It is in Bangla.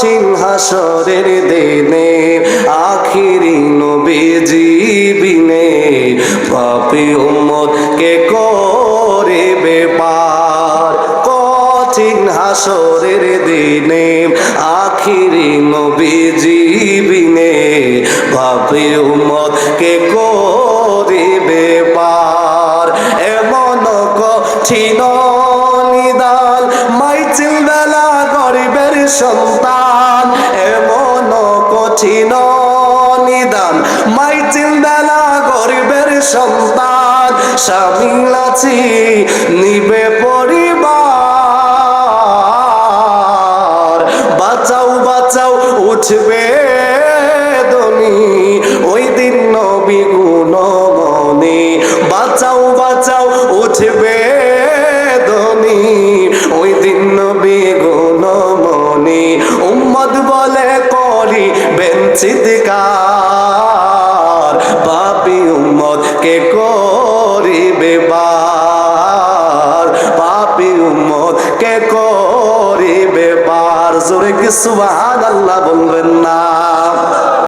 কঠিন হাসরের দিনে আখিরি নবীজি বিনে পাপী উম্মত কে করিবে পার। কঠিন হাসরের দিনে আখিরি নবীজি বিনে পাপী উম্মত কে করিবে পার। এমন কঠিন নিদান মাইচিল বেলা গরিবের সন্তান, এমন কঠিন নিদান মাইচিল বেলা গরিবের সন্তান, শামিল আছি নিবে পরিবার। বাঁচাও বাঁচাও উঠবে দনি ওই দিন নবী গুণমনি, বাঁচাও বাঁচাও উঠবে দনি ওই দিন নবী গুণমনি। উম্মত বলে করি চিৎকার, পাপী উম্মত কে করিবে পার, পাপী উম্মত কে করিবে পার। জোরে কি সুবহানাল্লাহ বলবেন না?